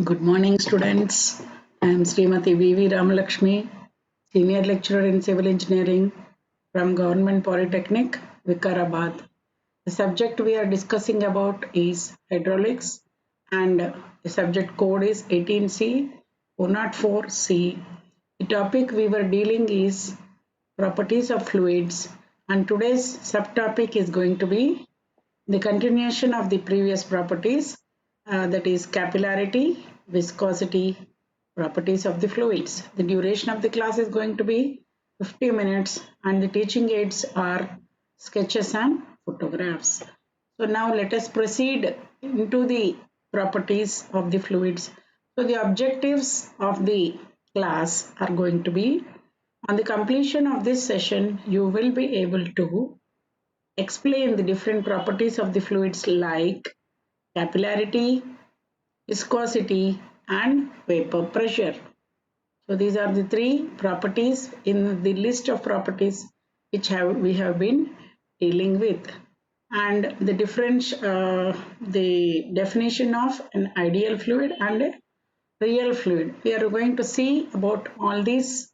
Good morning, students. I am Srimati V.V. Ramalakshmi, Senior Lecturer in Civil Engineering from Government Polytechnic, Vikarabad. The subject we are discussing about is hydraulics, and the subject code is 18C 104C. The topic we were dealing is properties of fluids, and today's subtopic is going to be the continuation of the previous properties, that is capillarity, viscosity, properties of the fluids. The duration of the class is going to be 50 minutes and the teaching aids are sketches and photographs. So now let us proceed into the properties of the fluids. So the objectives of the class are going to be, on the completion of this session, you will be able to explain the different properties of the fluids like capillarity, viscosity, and vapor pressure. So these are the three properties in the list of properties which we have been dealing with, and the difference, the definition of an ideal fluid and a real fluid. We are going to see about all these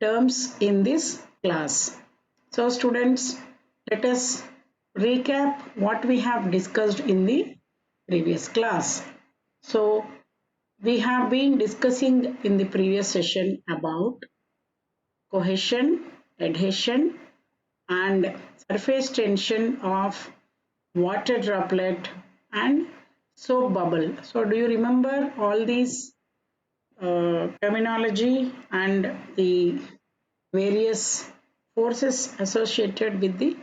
terms in this class. So students, let us recap what we have discussed in the previous class. So we have been discussing in the previous session about cohesion, adhesion, and surface tension of water droplet and soap bubble. So do you remember all these terminology and the various forces associated with the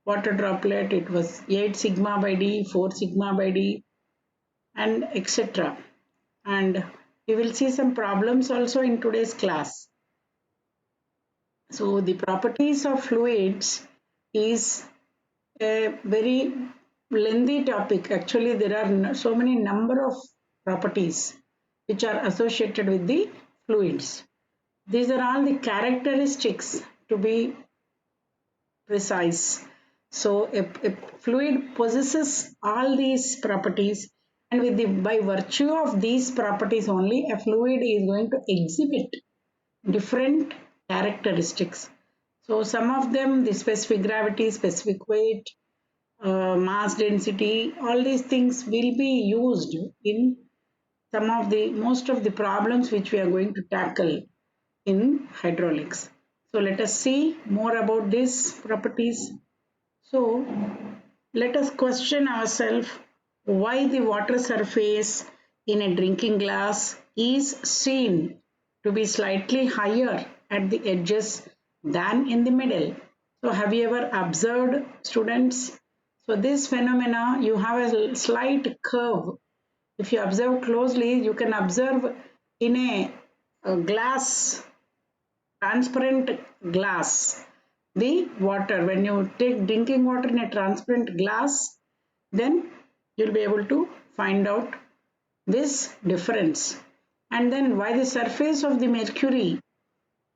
water droplet? It was 8 sigma by d, 4 sigma by d, and etc. And we will see some problems also in today's class. So the properties of fluids is a very lengthy topic. Actually, there are so many number of properties which are associated with the fluids. These are all the characteristics, to be precise. So a fluid possesses all these properties, and with the by virtue of these properties only, a fluid is going to exhibit different characteristics. So some of them, the specific gravity, specific weight, mass density, all these things will be used in some of the most of the problems which we are going to tackle in hydraulics. So let us see more about these properties. So let us question ourselves why the water surface in a drinking glass is seen to be slightly higher at the edges than in the middle. So have you ever observed, students? So this phenomena, you have a slight curve. If you observe closely, you can observe in a glass, transparent glass, the water, when you take drinking water in a transparent glass, then you'll be able to find out this difference. And then why the surface of the mercury,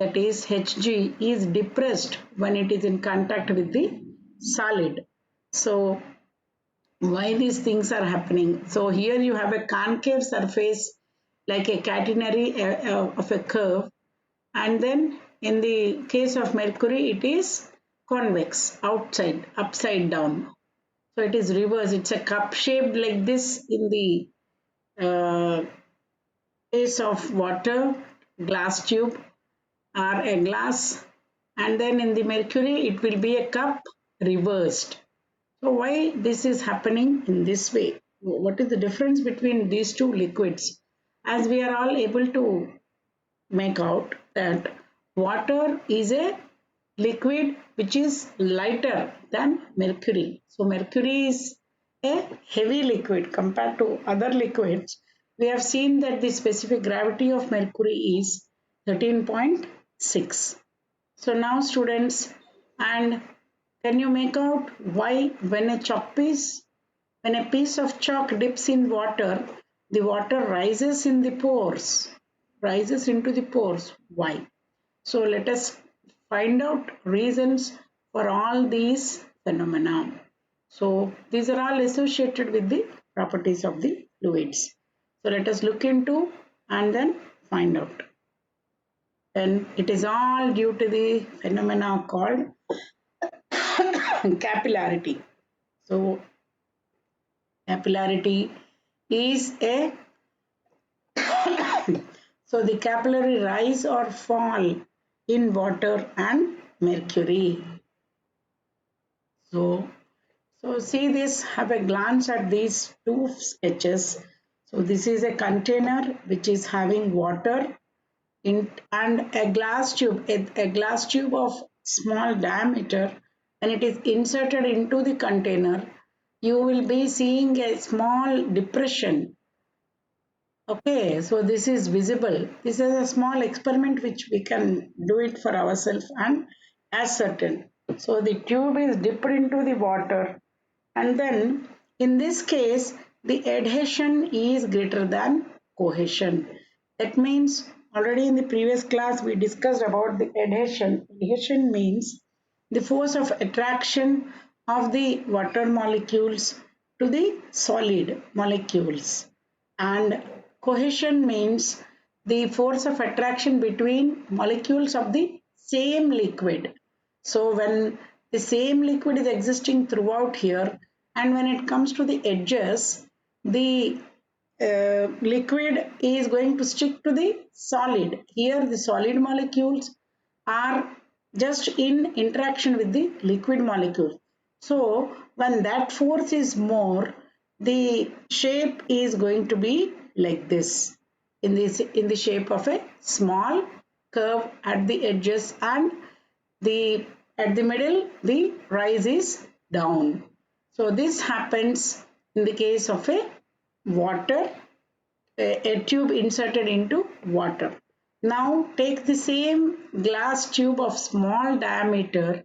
that is Hg, is depressed when it is in contact with the solid. So why these things are happening? So here you have a concave surface like a catenary of a curve, and then in the case of mercury it is convex, outside, upside down. So it is reverse, it's a cup shaped like this in the case of water, glass tube or a glass, and then in the mercury it will be a cup reversed. So why this is happening in this way? What is the difference between these two liquids? As we are all able to make out that water is a liquid which is lighter than mercury. So mercury is a heavy liquid compared to other liquids. We have seen that the specific gravity of mercury is 13.6. So now students, and can you make out why when a piece of chalk dips in water, the water rises in the pores, rises into the pores? Why? So let us find out reasons for all these phenomena. So these are all associated with the properties of the fluids. So let us look into and then find out. And it is all due to the phenomena called capillarity. So capillarity is a so the capillary rise or fall in water and mercury. So see this, have a glance at these two sketches. So this is a container which is having water in and a glass tube, a glass tube of small diameter, and it is inserted into the container. You will be seeing a small depression. Okay, so this is visible. This is a small experiment which we can do it for ourselves and ascertain. So the tube is dipped into the water, and then in this case the adhesion is greater than cohesion. That means already in the previous class we discussed about the adhesion. Adhesion means the force of attraction of the water molecules to the solid molecules, and cohesion means the force of attraction between molecules of the same liquid. So when the same liquid is existing throughout here, and when it comes to the edges, the liquid is going to stick to the solid. Here the solid molecules are just in interaction with the liquid molecule. So when that force is more, the shape is going to be like this, in the shape of a small curve at the edges, and the at the middle the rise is down. So this happens in the case of a water, a tube inserted into water. Now take the same glass tube of small diameter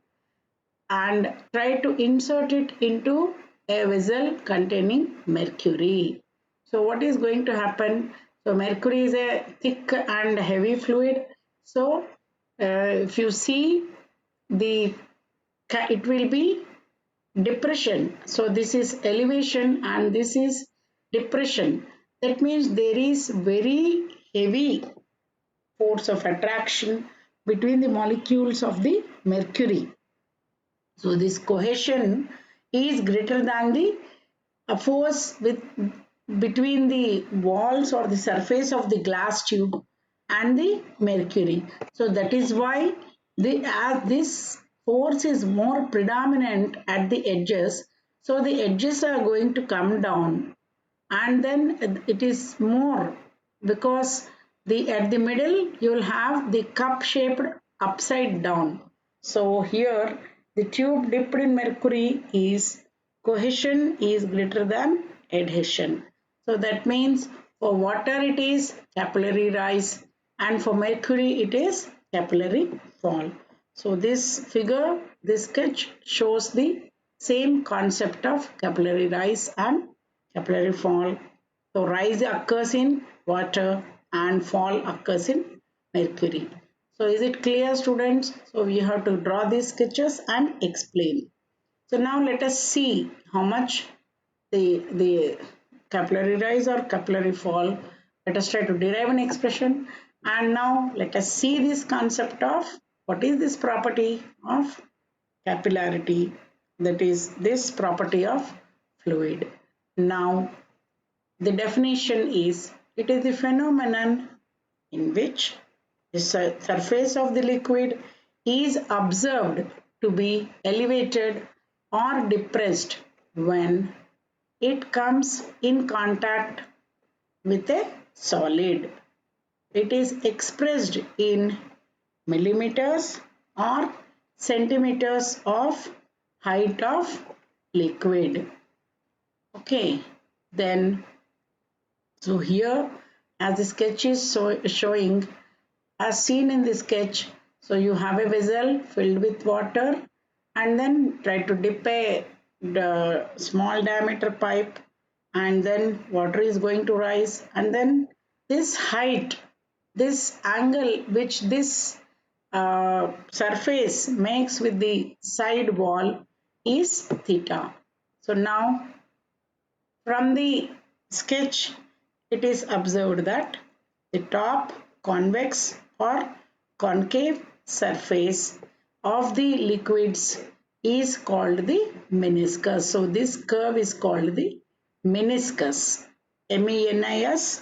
and try to insert it into a vessel containing mercury. So what is going to happen? So mercury is a thick and heavy fluid. So if you see the, it will be depression. So this is elevation and this is depression. That means there is very heavy force of attraction between the molecules of the mercury. So this cohesion is greater than the force with between the walls or the surface of the glass tube and the mercury. So that is why as this force is more predominant at the edges, so the edges are going to come down, and then it is more because the at the middle you will have the cup shaped upside down. So here the tube dipped in mercury is cohesion is greater than adhesion. So that means for water it is capillary rise, and for mercury it is capillary fall. So this figure, this sketch shows the same concept of capillary rise and capillary fall. So rise occurs in water and fall occurs in mercury. So is it clear, students? So we have to draw these sketches and explain. So now let us see how much the capillary rise or capillary fall. Let us try to derive an expression, and now let us see this concept of what is this property of capillarity, that is this property of fluid. Now the definition is, it is the phenomenon in which the surface of the liquid is observed to be elevated or depressed when it comes in contact with a solid. It is expressed in millimeters or centimeters of height of liquid. Okay, then so here as the sketch is showing, as seen in the sketch, so you have a vessel filled with water, and then try to dip the small diameter pipe, and then water is going to rise, and then this height, this angle which this surface makes with the side wall is theta. So now from the sketch it is observed that the top convex or concave surface of the liquids is called the meniscus. So this curve is called the meniscus. MENISCUS.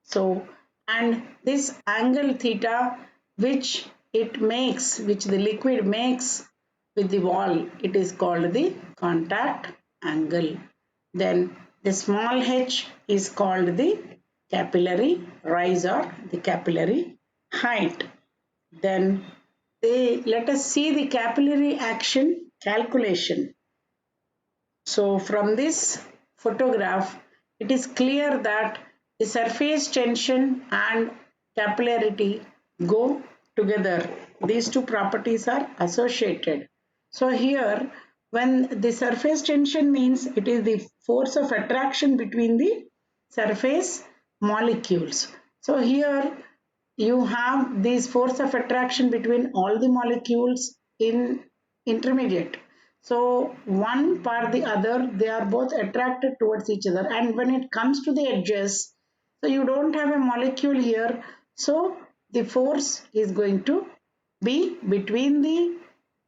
So, and this angle theta which it makes, which the liquid makes with the wall, it is called the contact angle. Then the small h is called the capillary rise or the capillary height. Then let us see the capillary action calculation. So from this photograph, it is clear that the surface tension and capillarity go together. These two properties are associated. So here, when the surface tension means it is the force of attraction between the surface molecules. So here you have this force of attraction between all the molecules in intermediate. So one par the other, they are both attracted towards each other. And when it comes to the edges, so you don't have a molecule here. So the force is going to be between the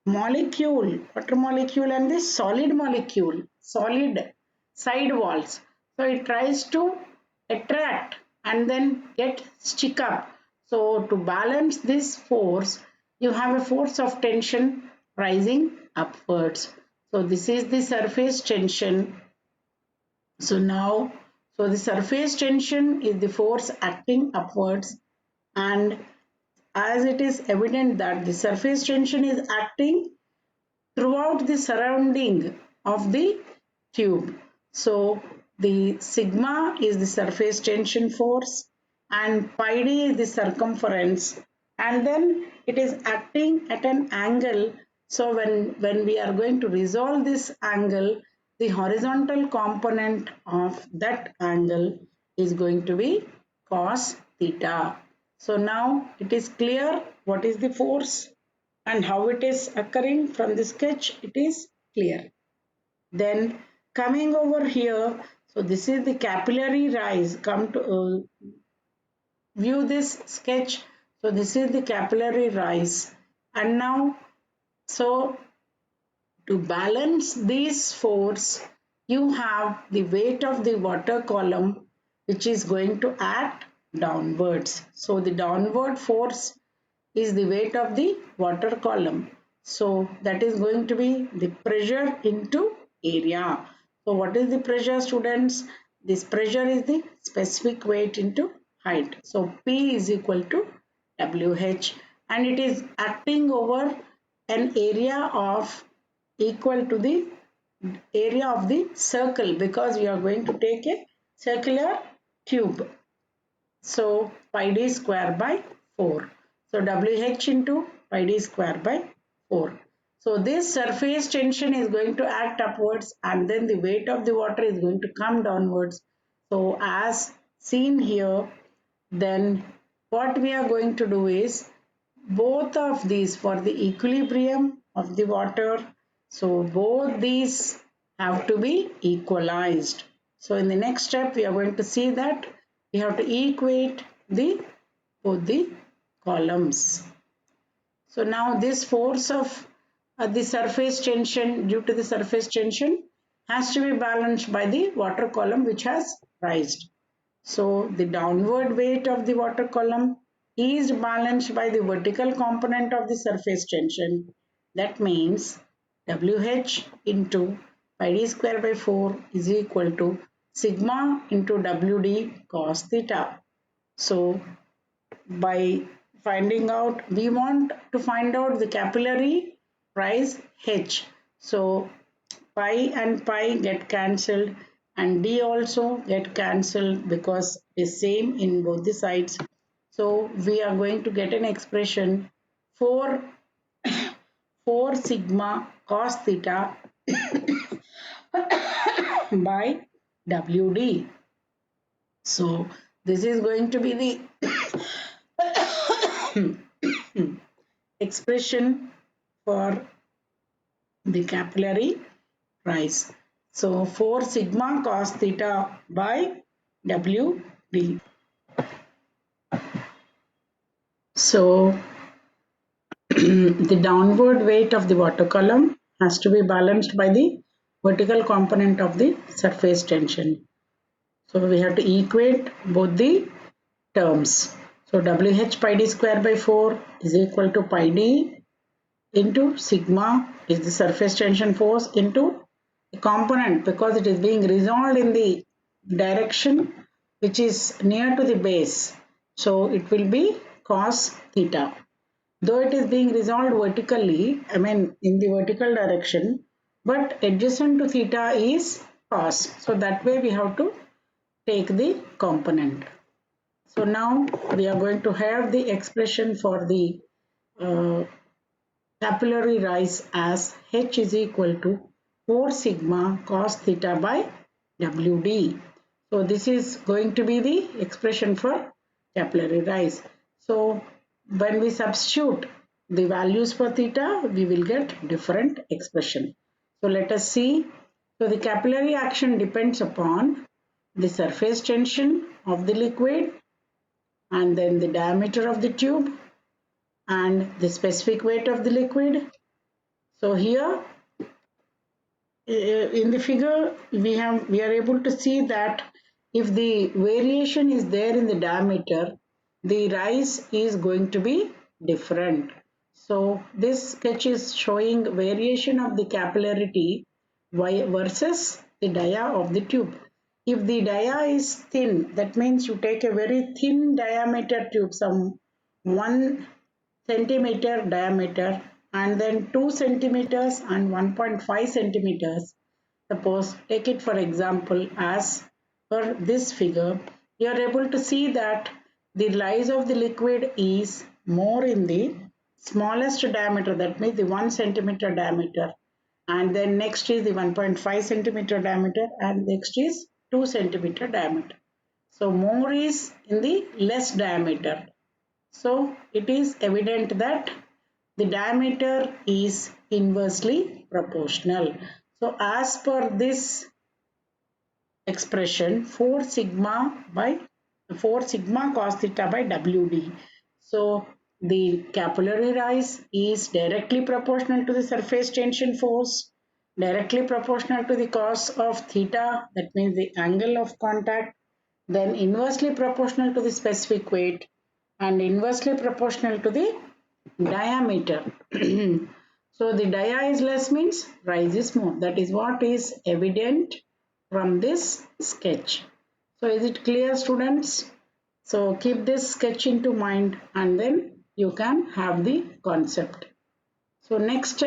molecule, water molecule and the solid molecule, solid side walls. So it tries to attract and then get stick up. So to balance this force, you have a force of tension rising upwards. So this is the surface tension. So now, so the surface tension is the force acting upwards, and as it is evident that the surface tension is acting throughout the surrounding of the tube. So the sigma is the surface tension force and pi d is the circumference, and then it is acting at an angle. So when we are going to resolve this angle, the horizontal component of that angle is going to be cos theta. So now it is clear what is the force and how it is occurring. From the sketch it is clear. Then coming over here, so this is the capillary rise. Come to view this sketch. So this is the capillary rise, and now so to balance this force, you have the weight of the water column which is going to act downwards. So the downward force is the weight of the water column. So that is going to be the pressure into area. So what is the pressure, students? This pressure is the specific weight into height. So P is equal to WH, and it is acting over an area of equal to the area of the circle, because we are going to take a circular tube. So pi d square by 4. So WH into pi d square by 4. So this surface tension is going to act upwards, and then the weight of the water is going to come downwards. So as seen here, then what we are going to do is both of these for the equilibrium of the water. So both these have to be equalized. So in the next step, we are going to see that we have to equate the both the columns. So now this force of the surface tension due to the surface tension has to be balanced by the water column which has raised. So the downward weight of the water column is balanced by the vertical component of the surface tension. That means WH into pi d square by 4 is equal to sigma into WD cos theta. So by finding out, we want to find out the capillary rise H. So pi and pi get cancelled, and d also get cancelled because it is same in both the sides. So we are going to get an expression 4 4 sigma cos theta by WD. So this is going to be the expression for the capillary rise. So 4 sigma cos theta by WD. So the downward weight of the water column has to be balanced by the vertical component of the surface tension. So we have to equate both the terms. So WH pi d square by 4 is equal to pi d into sigma is the surface tension force into the component, because it is being resolved in the direction which is near to the base. So it will be cos theta. Though it is being resolved vertically, I mean in the vertical direction, but adjacent to theta is cos. So that way we have to take the component. So now we are going to have the expression for the uh, capillary rise as H is equal to 4 sigma cos theta by WD. So this is going to be the expression for capillary rise. So when we substitute the values for theta, we will get different expression. So let us see. So the capillary action depends upon the surface tension of the liquid and then the diameter of the tube and the specific weight of the liquid. So here in the figure we are able to see that if the variation is there in the diameter, the rise is going to be different. So this sketch is showing variation of the capillarity versus the dia of the tube. If the dia is thin, that means you take a very thin diameter tube, some 1 centimeter diameter, and then 2 centimeters and 1.5 centimeters. Suppose take it for example as per this figure, you are able to see that the rise of the liquid is more in the smallest diameter, that means the 1 centimeter diameter, and then next is the 1.5 centimeter diameter, and next is 2 centimeter diameter. So more is in the less diameter. So it is evident that the diameter is inversely proportional. So as per this expression, 4 sigma cos theta by WD. So the capillary rise is directly proportional to the surface tension force, directly proportional to the cos of theta, that means the angle of contact, then inversely proportional to the specific weight, and inversely proportional to the diameter. So the dia is less means rise is more. That is what is evident from this sketch. So is it clear, students? So keep this sketch into mind and then you can have the concept. So next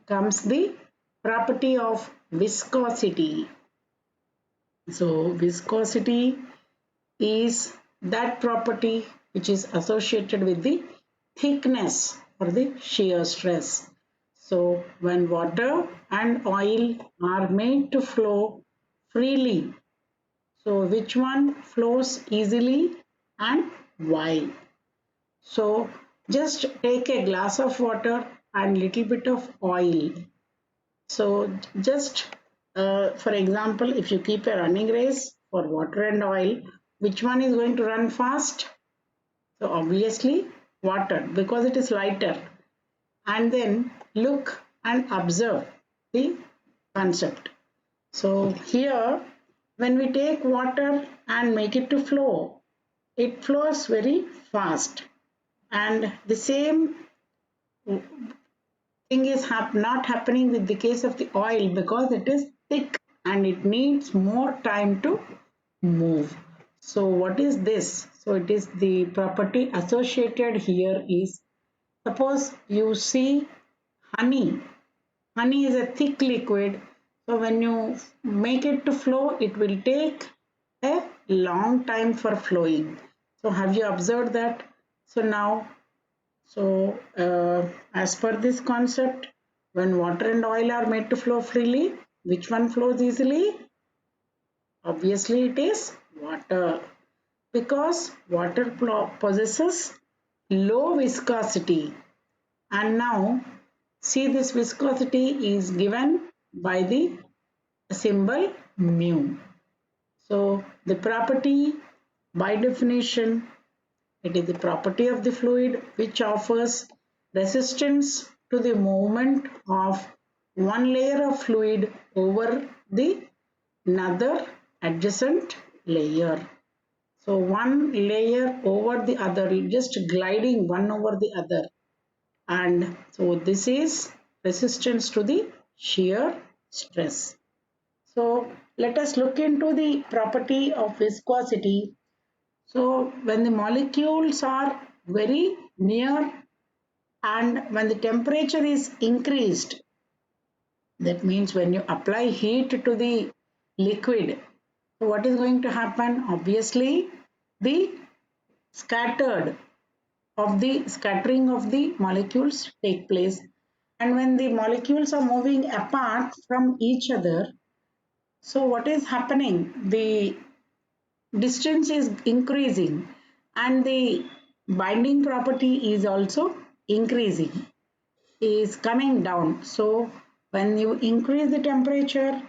comes the property of viscosity. So viscosity is that property which is associated with the thickness or the shear stress. So when water and oil are made to flow freely, so which one flows easily and why? So just take a glass of water and little bit of oil. So just for example, if you keep a running race for water and oil, which one is going to run fast? So obviously water, because it is lighter. And then look and observe the concept. So here when we take water and make it to flow, it flows very fast. And the same thing is not happening with the case of the oil, because it is thick and it needs more time to move. So what is this? So it is the property associated here is, suppose you see honey. Honey is a thick liquid. So when you make it to flow, it will take a long time for flowing. So have you observed that? So now, as per this concept, when water and oil are made to flow freely, which one flows easily? Obviously, it is water, because water possesses low viscosity. And now, see, this viscosity is given by the symbol mu. So the property, by definition, it is the property of the fluid which offers resistance to the movement of one layer of fluid over the another adjacent layer. So one layer over the other, just gliding one over the other. And so this is resistance to the shear stress. So let us look into the property of viscosity. So when the molecules are very near and when the temperature is increased, that means when you apply heat to the liquid, so what is going to happen? Obviously, the scattered of the scattering of the molecules take place, and when the molecules are moving apart from each other, so what is happening? The distance is increasing and the binding property is also increasing, is coming down. So when you increase the temperature,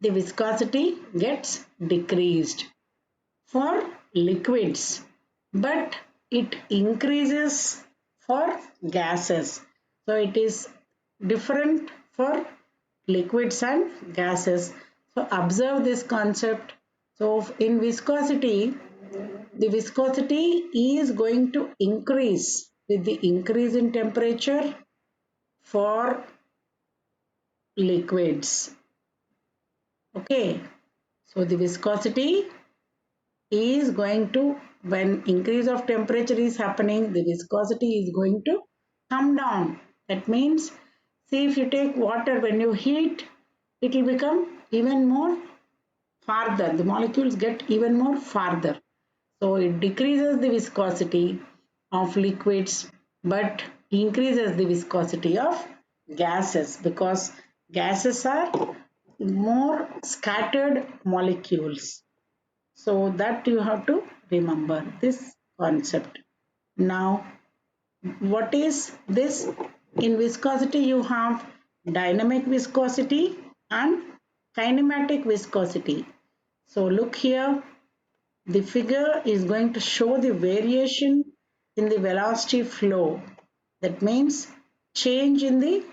the viscosity gets decreased for liquids, but it increases for gases. So it is different for liquids and gases. So observe this concept. So in viscosity, the viscosity is going to increase with the increase in temperature for liquids. Okay, so the viscosity is going to, when increase of temperature is happening, the viscosity is going to come down. That means, see, if you take water, when you heat, it will become even more farther. The molecules get even more farther. So it decreases the viscosity of liquids but increases the viscosity of gases, because gases are more scattered molecules. So that you have to remember this concept. Now, what is this? In viscosity, you have dynamic viscosity and kinematic viscosity. So look here, the figure is going to show the variation in the velocity flow. That means change in the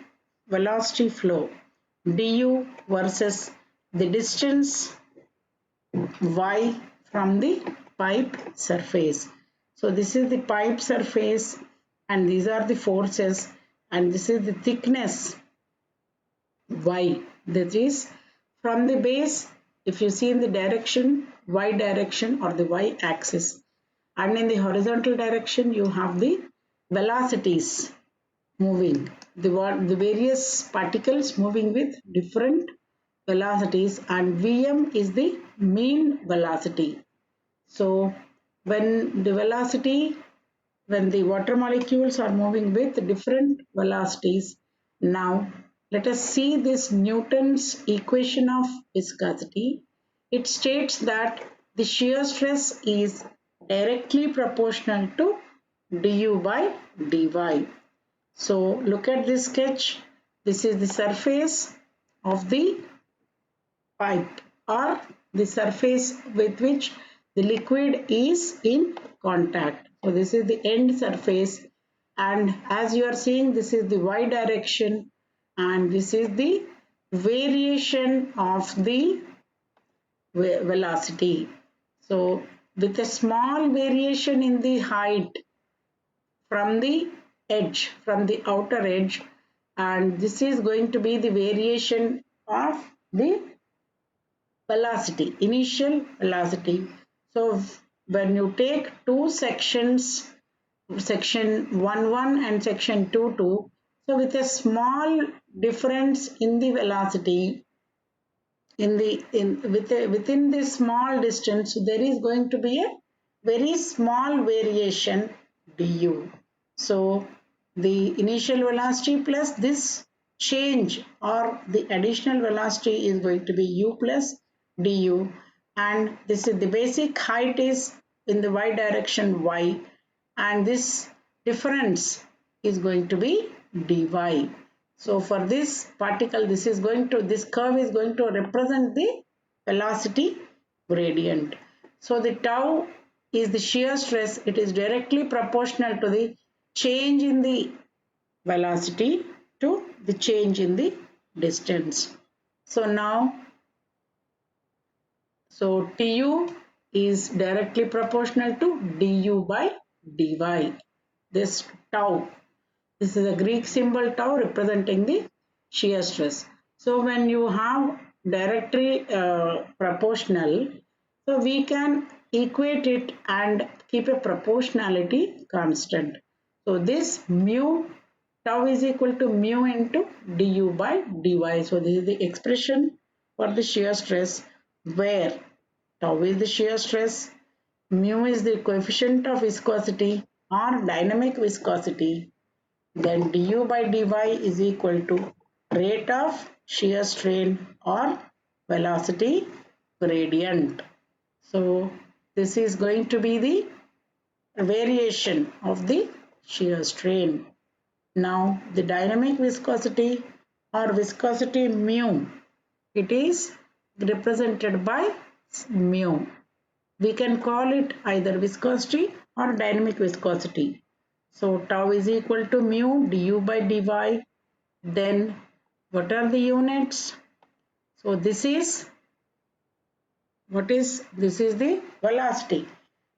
velocity flow du versus the distance y from the pipe surface. So this is the pipe surface and these are the forces, and this is the thickness y, that is from the base. If you see in the direction y direction or the y axis, and in the horizontal direction you have the velocities moving, the various particles moving with different velocities, and Vm is the mean velocity. So when the velocity, when the water molecules are moving with different velocities, now let us see this Newton's equation of viscosity. It states that the shear stress is directly proportional to du by dy. So look at this sketch. This is the surface of the pipe or the surface with which the liquid is in contact. So this is the end surface, and as you are seeing, this is the y direction and this is the variation of the velocity. So with a small variation in the height from the edge, from the outer edge, and this is going to be the variation of the velocity, initial velocity. So when you take two sections, section 1 and section 2, so with a small difference in the velocity, within this small distance, there is going to be a very small variation du. So the initial velocity plus this change or the additional velocity is going to be u plus du, and this is the basic height is in the y direction y, and this difference is going to be dy. So for this particle, this curve is going to represent the velocity gradient. So the tau is the shear stress. It is directly proportional to the change in the velocity to the change in the distance. So now, so Tu is directly proportional to du by dy. This tau, this is a Greek symbol tau representing the shear stress. So when you have directly proportional, so we can equate it and keep a proportionality constant. So this mu tau is equal to mu into du by dy. So this is the expression for the shear stress where tau is the shear stress, mu is the coefficient of viscosity or dynamic viscosity, then du by dy is equal to rate of shear strain or velocity gradient. So this is going to be the variation of the shear strain. Now the dynamic viscosity or viscosity mu, it is represented by mu. We can call it either viscosity or dynamic viscosity. So tau is equal to mu du by dy. Then what are the units? So this is this is the velocity,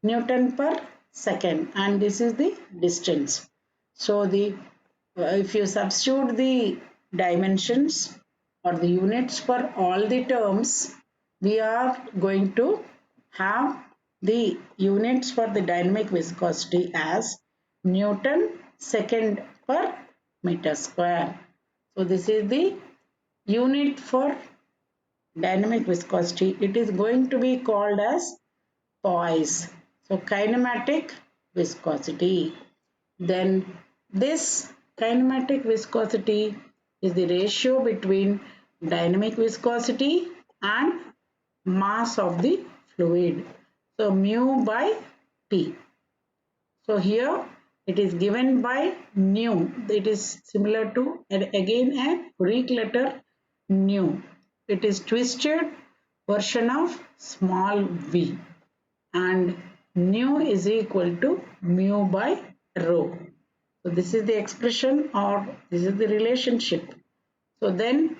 Newton per second, and this is the distance. So the if you substitute the dimensions or the units for all the terms, we are going to have the units for the dynamic viscosity as Newton second per meter square. So this is the unit for dynamic viscosity. It is going to be called as poise. So kinematic viscosity. Then this kinematic viscosity is the ratio between dynamic viscosity and mass of the fluid. So mu by P. So here it is given by nu. It is similar to again a Greek letter nu. It is twisted version of small v, and nu is equal to mu by rho. So this is the expression or this is the relationship. So then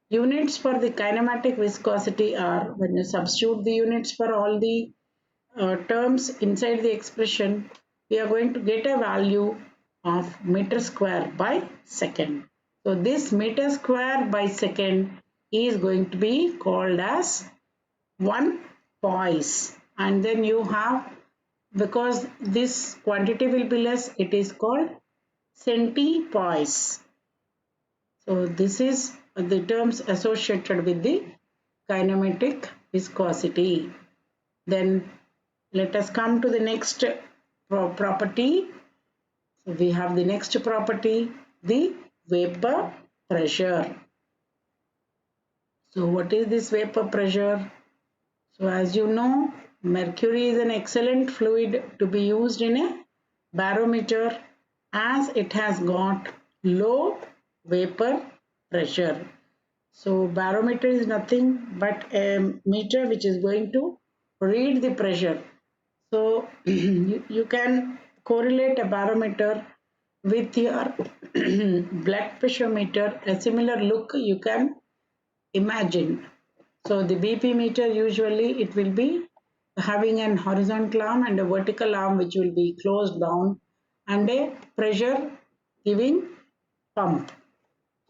units for the kinematic viscosity are, when you substitute the units for all the terms inside the expression, we are going to get a value of meter square by second. So this meter square by second is going to be called as 1 poise, and then you have, because this quantity will be less, it is called centipoise. So this is the terms associated with the kinematic viscosity. Then let us come to the next property. So we have the next property, the vapor pressure. So what is this vapor pressure? So as you know, mercury is an excellent fluid to be used in a barometer as it has got low vapor pressure. So barometer is nothing but a meter which is going to read the pressure. So you can correlate a barometer with your blood pressure meter. A similar look you can imagine. So the BP meter, usually it will be having an horizontal arm and a vertical arm which will be closed down and a pressure giving pump.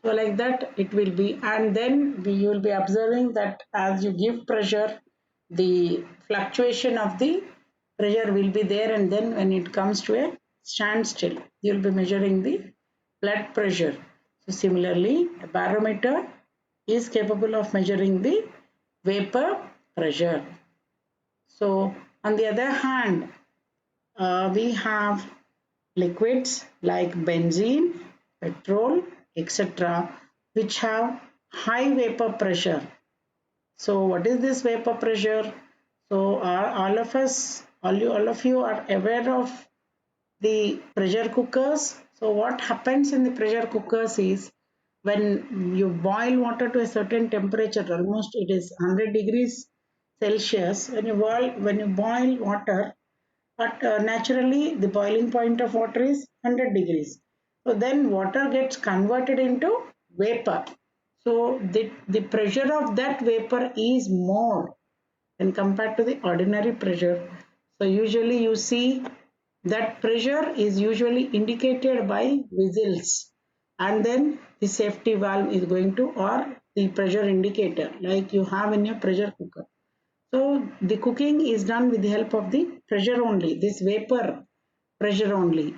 So like that it will be, and then you will be observing that as you give pressure, the fluctuation of the pressure will be there, and then when it comes to a standstill, you will be measuring the blood pressure. So similarly, a barometer is capable of measuring the vapor pressure. So on the other hand, we have liquids like benzene, petrol, etc., which have high vapor pressure. So what is this vapor pressure? So all of us, all of you are aware of the pressure cookers. So what happens in the pressure cookers is, when you boil water to a certain temperature, almost it is 100 degrees Celsius, when you boil water, but naturally the boiling point of water is 100 degrees. So then water gets converted into vapor. So the pressure of that vapor is more when compared to the ordinary pressure. So usually you see that pressure is usually indicated by whistles, and then the safety valve is going to, or the pressure indicator like you have in your pressure cooker. So the cooking is done with the help of the pressure only, this vapor pressure only.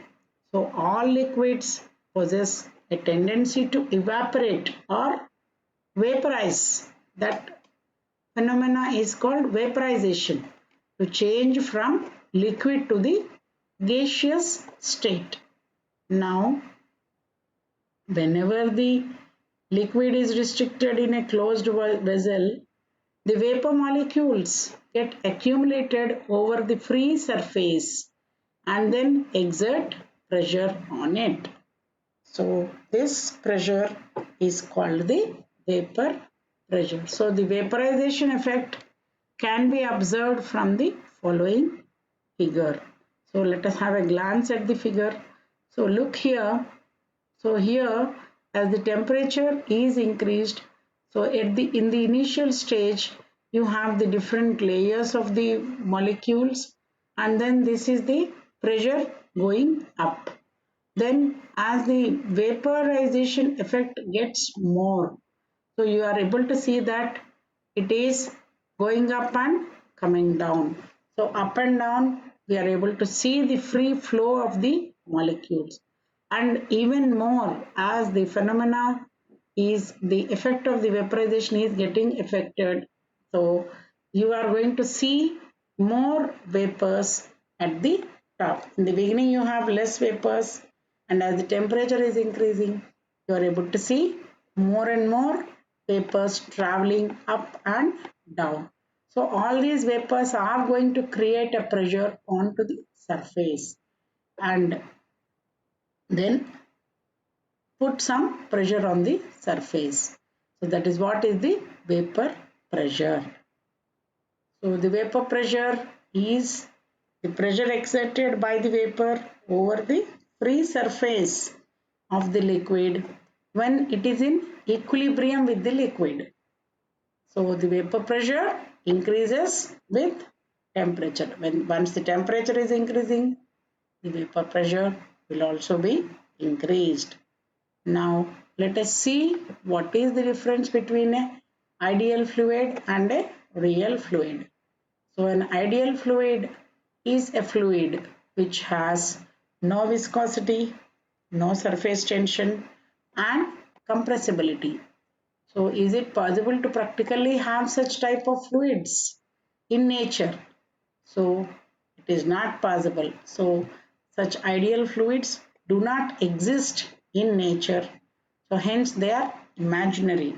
So all liquids possess a tendency to evaporate or vaporize. That phenomena is called vaporization, to change from liquid to the gaseous state. Now, whenever the liquid is restricted in a closed vessel, the vapor molecules get accumulated over the free surface and then exert pressure on it. So this pressure is called the vapor pressure. So the vaporization effect can be observed from the following figure. So let us have a glance at the figure. So look here. So here, as the temperature is increased, so in the initial stage you have the different layers of the molecules, and then this is the pressure going up. Then as the vaporization effect gets more, so you are able to see that it is going up and coming down. So up and down, we are able to see the free flow of the molecules. And even more, as the phenomena is, the effect of the vaporization is getting affected. So you are going to see more vapors at the top. In the beginning, you have less vapors, and as the temperature is increasing, you are able to see more and more vapors traveling up and down. So all these vapors are going to create a pressure onto the surface and then put some pressure on the surface. So that is what is the vapor pressure. So the vapor pressure is the pressure exerted by the vapor over the free surface of the liquid when it is in equilibrium with the liquid. So the vapor pressure increases with temperature. Once the temperature is increasing, the vapor pressure will also be increased. Now let us see what is the difference between an ideal fluid and a real fluid. So an ideal fluid is a fluid which has no viscosity, no surface tension and compressibility. So is it possible to practically have such type of fluids in nature? So it is not possible. So such ideal fluids do not exist in nature. So hence they are imaginary,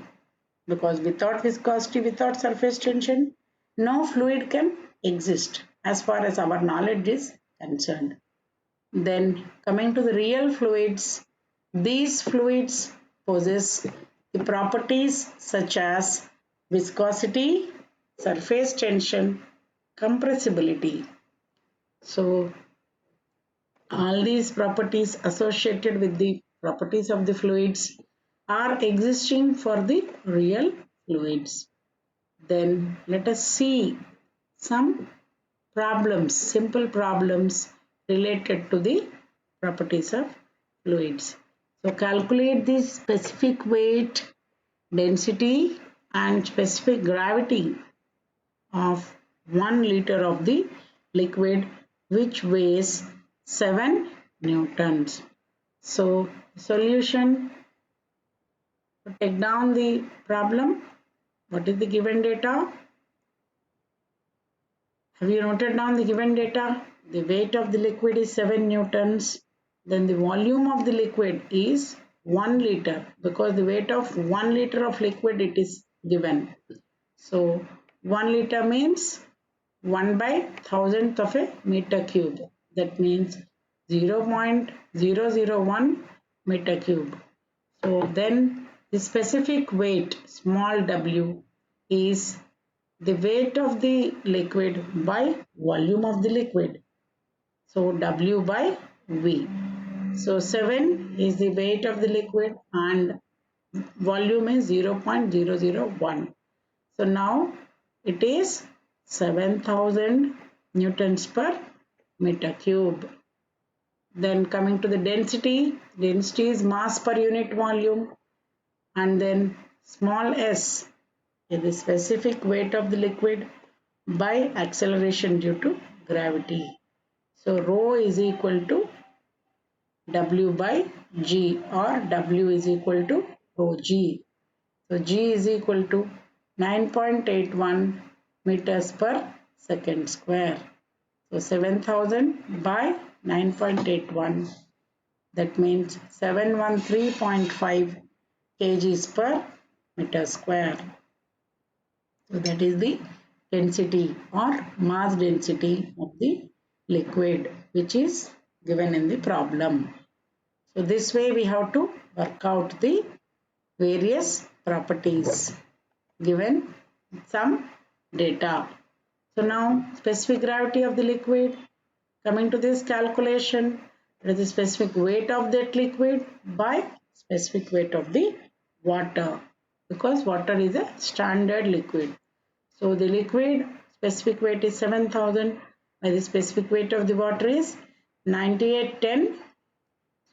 because without viscosity, without surface tension, no fluid can exist as far as our knowledge is concerned. Then coming to the real fluids, these fluids possess the properties such as viscosity, surface tension, compressibility. So all these properties associated with the properties of the fluids are existing for the real fluids. Then let us see some problems, simple problems related to the properties of fluids. So calculate the specific weight, density and specific gravity of 1 liter of the liquid which weighs 7 newtons. So solution, to take down the problem, what is the given data? Have you noted down the given data? The weight of the liquid is 7 newtons. Then the volume of the liquid is 1 liter, because the weight of 1 liter of liquid it is given. So 1 liter means 1 by 1000th of a meter cube. That means 0.001 meter cube. So then the specific weight, small w, is the weight of the liquid by volume of the liquid. So W by V. So 7 is the weight of the liquid and volume is 0.001. So now it is 7000 newtons per meter cube. Then coming to the density, density is mass per unit volume, and then small s is the specific weight of the liquid by acceleration due to gravity. So rho is equal to W by G, or W is equal to rho G. So G is equal to 9.81 meters per second square. So 7000 by 9.81, that means 713.5 kgs per meter square. So that is the density or mass density of the liquid which is given in the problem. So this way we have to work out the various properties given some data. So now specific gravity of the liquid. Coming to this calculation, it is the specific weight of that liquid by specific weight of the water, because water is a standard liquid. So the liquid specific weight is 7000 by the specific weight of the water is 9810.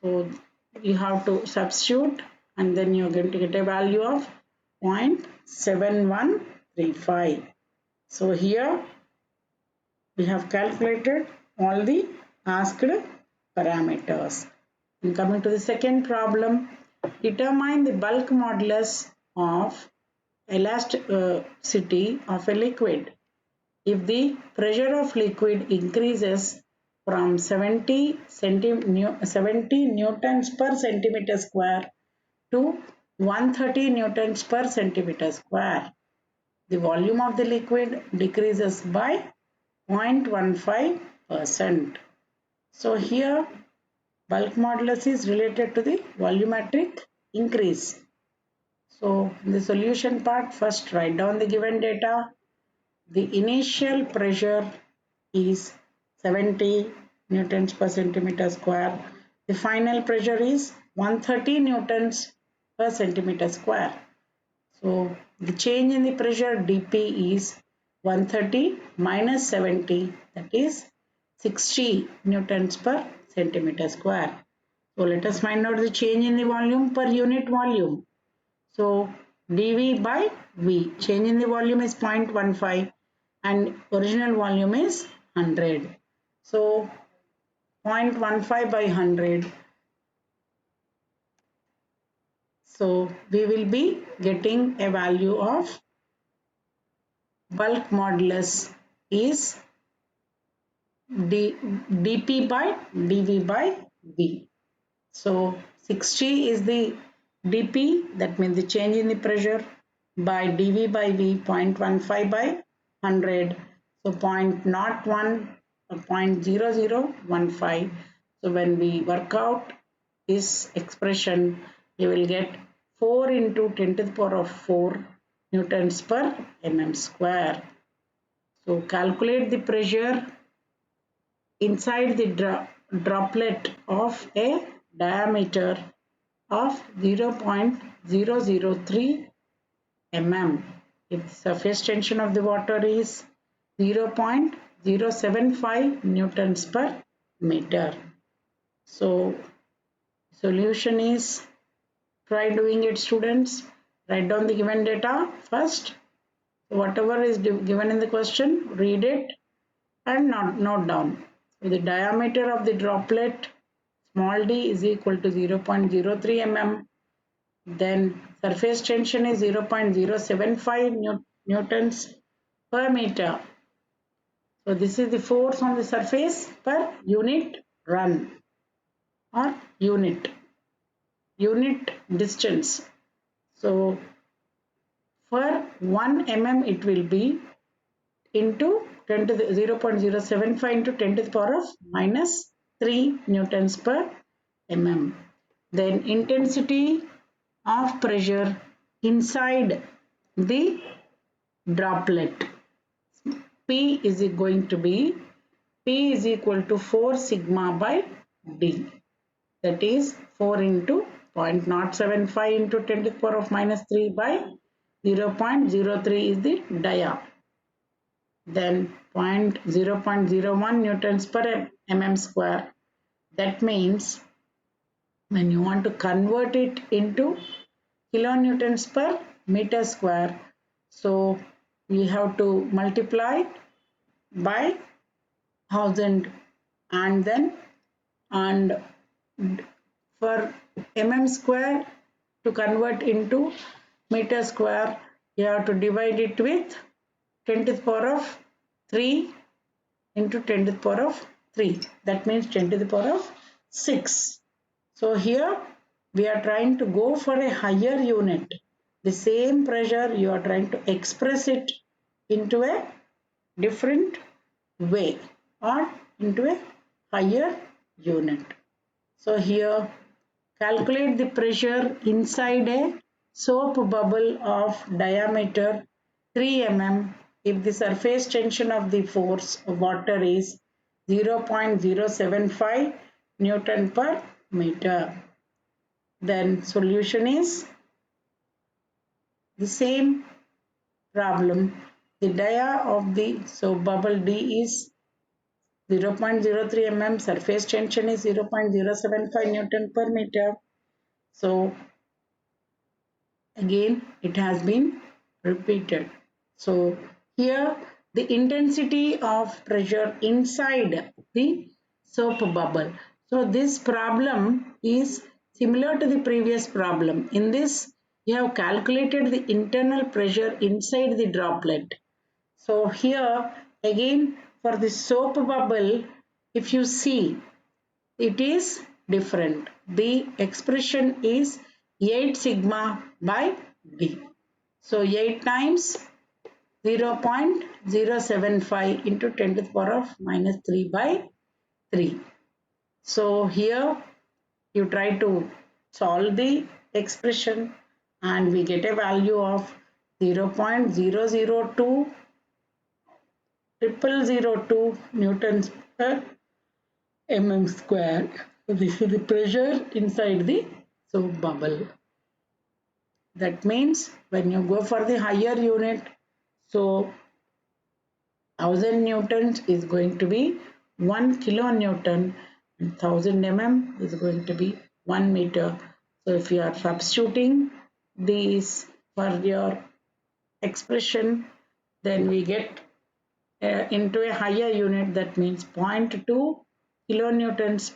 So you have to substitute and then you're going to get a value of 0.7135. So here we have calculated all the asked parameters. And coming to the second problem, determine the bulk modulus of elasticity of a liquid. If the pressure of liquid increases from 70 newtons per centimeter square to 130 newtons per centimeter square, the volume of the liquid decreases by 0.15%. So here bulk modulus is related to the volumetric increase. So in the solution part, first write down the given data. The initial pressure is 70 newtons per centimeter square. The final pressure is 130 newtons per centimeter square. So the change in the pressure dP is 130 minus 70, that is 60 newtons per centimeter square. So let us find out the change in the volume per unit volume. So dV by V, change in the volume is 0.15 and original volume is 100. So 0.15 by 100. So we will be getting a value of bulk modulus is dP by dV by V. So 60 is the dP, that means the change in the pressure, by dV by V, 0.15 by 100. So 0.01 or 0.0015. So when we work out this expression, you will get 4 into 10 to the power of 4 newtons per mm square. So calculate the pressure inside the droplet of a diameter of 0.003 mm. If the surface tension of the water is 0.075 newtons per meter. So solution is, try doing it, students. Write down the given data first. Whatever is given in the question, read it and note down. So the diameter of the droplet small d is equal to 0.03 mm. Then surface tension is 0.075 newtons per meter. So this is the force on the surface per unit run or unit distance. So for 1 mm it will be into 10 to the 0.075 into 10 to the power of minus 3 newtons per mm. Then intensity of pressure inside the droplet. P is going to be P is equal to 4 sigma by D. That is 4 into 0.075 into 10 to the power of minus 3 by 0.03 is the dia. Then 0.01 newtons per mm square. That means when you want to convert it into kilonewtons per meter square, so we have to multiply by 1000 and then and for mm square to convert into meter square you have to divide it with 10 to the power of 3 into 10 to the power of 3, that means 10 to the power of 6. So here we are trying to go for a higher unit. The same pressure you are trying to express it into a different way or into a higher unit. So here calculate the pressure inside a soap bubble of diameter 3 mm if the surface tension of the force of water is 0.075 Newton per meter. Then solution is the same problem. The dia of the soap bubble D is 0.03 mm, surface tension is 0.075 Newton per meter. So again it has been repeated. So here the intensity of pressure inside the soap bubble. So this problem is similar to the previous problem. In this you have calculated the internal pressure inside the droplet. So here again for the soap bubble, if you see it is different. The expression is 8 sigma by D. So 8 times 0.075 into 10 to the power of minus 3 by 3. So here you try to solve the expression and we get a value of 0.002 0002 newtons per mm square. So this is the pressure inside the soap bubble. That means when you go for the higher unit, so 1000 newtons is going to be 1 kilonewton and 1000 mm is going to be 1 meter. So if you are substituting these for your expression, then we get into a higher unit, that means 0.2 kilonewtons